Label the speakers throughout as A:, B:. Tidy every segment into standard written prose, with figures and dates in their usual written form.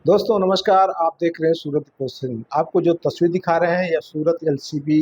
A: दोस्तों नमस्कार। आप देख रहे हैं सूरत क्वेश्चन। आपको जो तस्वीर दिखा रहे हैं या सूरत एलसीबी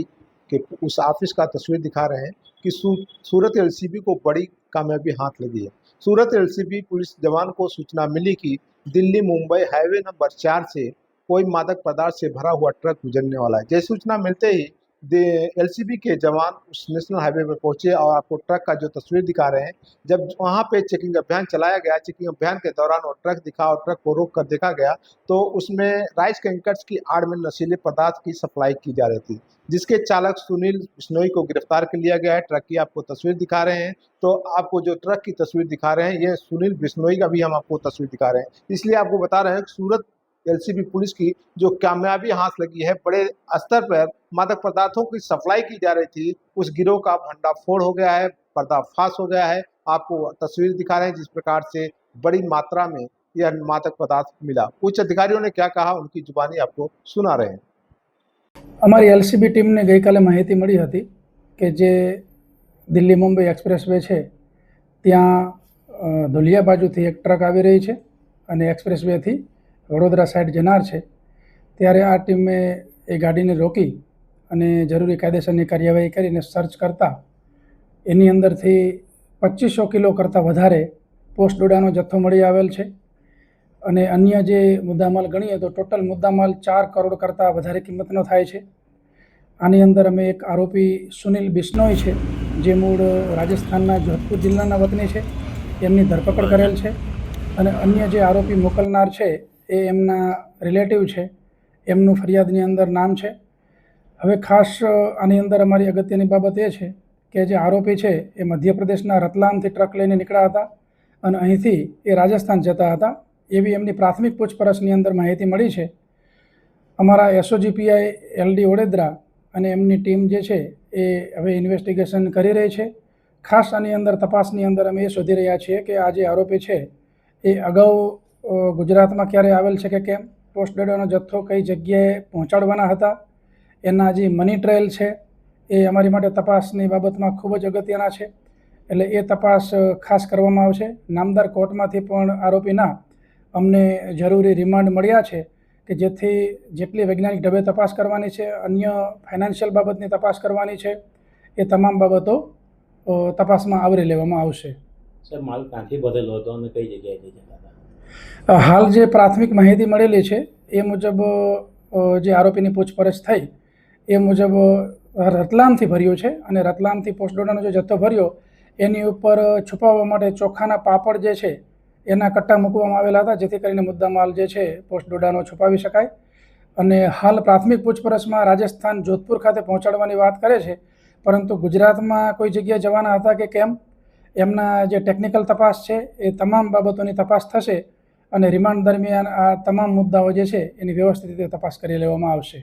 A: के उस ऑफिस का तस्वीर दिखा रहे हैं कि सूरत एलसीबी को बड़ी कामयाबी हाथ लगी है। सूरत एलसीबी पुलिस जवान को सूचना मिली कि दिल्ली मुंबई हाईवे नंबर 4 से कोई मादक पदार्थ से भरा हुआ ट्रक गुजरने वाला है। जैसे सूचना मिलते ही एलसीबी के जवान उस नेशनल हाईवे पर पहुंचे और आपको ट्रक का जो तस्वीर दिखा रहे हैं, जब वहां पे चेकिंग अभियान चलाया गया, चेकिंग अभियान के दौरान वो ट्रक दिखा और ट्रक को रोक कर देखा गया तो उसमें राइस कैंकर्स की आड़ में नशीले पदार्थ की सप्लाई की जा रही थी, जिसके चालक सुनील बिश्नोई को गिरफ्तार कर लिया गया है। ट्रक की आपको तस्वीर दिखा रहे हैं, तो आपको जो ट्रक की तस्वीर दिखा रहे हैं ये सुनील बिश्नोई का भी हम आपको तस्वीर दिखा रहे हैं। इसलिए आपको बता रहे हैं कि सूरत एलसीबी पुलिस की जो कामयाबी हाथ लगी है, बड़े स्तर पर मादक पदार्थों की सप्लाई की जा रही थी, उस गिरोह का भंडाफोड़ हो गया है, पर्दाफाश हो गया है। आपको तस्वीर दिखा रहे हैं जिस प्रकार से बड़ी मात्रा में यह मादक पदार्थ मिला। उच्च अधिकारियों ने क्या कहा, उनकी जुबानी आपको सुना रहे हैं।
B: અમારી એલસીબી ટીમને ગઈકાલે માહિતી મળી હતી કે જે દિલ્હી મુંબઈ એક્સપ્રેસ વે છે ત્યાં ધુલિયા બાજુથી એક ટ્રક આવી રહી છે અને એક્સપ્રેસ વેથી વડોદરા સાઈડ જનાર છે, ત્યારે આ ટીમે એ ગાડીને રોકી અને જરૂરી કાયદેસરની કાર્યવાહી કરીને સર્ચ કરતાં એની અંદરથી 2500 કિલો કરતાં વધારે પોસ્ટ ડોડાનો જથ્થો મળી આવેલ છે અને અન્ય જે મુદ્દામાલ ગણીએ તો ટોટલ મુદ્દામાલ 4 કરોડ કરતાં વધારે કિંમતનો થાય છે। આની અંદર અમે એક આરોપી સુનિલ બિશ્નોઈ છે, જે મૂળ રાજસ્થાનના જોધપુર જિલ્લાના વતની છે, એમની ધરપકડ કરેલ છે અને અન્ય જે આરોપી મોકલનાર છે એ એમના રિલેટિવ છે, એમનું ફરિયાદની અંદર નામ છે। હવે ખાસ આની અંદર અમારી અગત્યની બાબત એ છે કે જે આરોપી છે એ મધ્યપ્રદેશના રતલામથી ટ્રક લઈને નીકળ્યા હતા અને અહીંથી એ રાજસ્થાન જતા હતા, એવી એમની પ્રાથમિક પૂછપરછની અંદર માહિતી મળી છે। અમારા એસઓજીપીઆઈ એલડી વડોદરા અને એમની ટીમ જે છે એ હવે ઇન્વેસ્ટિગેશન કરી રહી છે। ખાસ આની અંદર તપાસની અંદર અમે એ શોધી રહ્યા છીએ કે આ જે આરોપી છે એ અગાઉ ગુજરાતમાં ક્યારે આવેલ છે કે કેમ, પોસ્ટ ડોડાનો જથ્થો કઈ જગ્યાએ પહોંચાડવાના હતા, એના જે મની ટ્રેલ છે એ અમારી માટે તપાસની બાબતમાં ખૂબ જ અગત્યના છે। એટલે એ તપાસ ખાસ કરવામાં આવશે। નામદાર કોર્ટમાંથી પણ આરોપીના અમને જરૂરી રિમાન્ડ મળ્યા છે કે જેથી જેટલી વૈજ્ઞાનિક ઢબે તપાસ કરવાની છે, અન્ય ફાઇનાન્શિયલ બાબતની તપાસ કરવાની છે, એ તમામ બાબતો તપાસમાં આવરી લેવામાં આવશે।
C: સર, માલ ક્યાંથી ભરેલો હતો અને કઈ જગ્યાએથી જતા હતા?
B: હાલ જે પ્રાથમિક માહિતી મળેલી છે એ મુજબ જે આરોપીની પૂછપરછ થઈ એ મુજબ રતલામથી ભર્યો છે અને રતલામથી પોસ્ટ ડોડાનો જે જથ્થો ભર્યો એની ઉપર છુપાવવા માટે ચોખાના પાપડ જે છે એના કટ્ટા મૂકવામાં આવેલા હતા, જેથી કરીને મુદ્દામાલ જે છે પોસ્ટ ડોડાનો છુપાવી શકાય। અને હાલ પ્રાથમિક પૂછપરછમાં રાજસ્થાન જોધપુર ખાતે પહોંચાડવાની વાત કરે છે, પરંતુ ગુજરાતમાં કોઈ જગ્યાએ જવાના હતા કે કેમ, એમના જે ટેકનિકલ તપાસ છે એ તમામ બાબતોની તપાસ થશે અને રિમાન્ડ દરમિયાન આ તમામ મુદ્દાઓ જે છે એની વ્યવસ્થિત રીતે તપાસ કરી લેવામાં આવશે।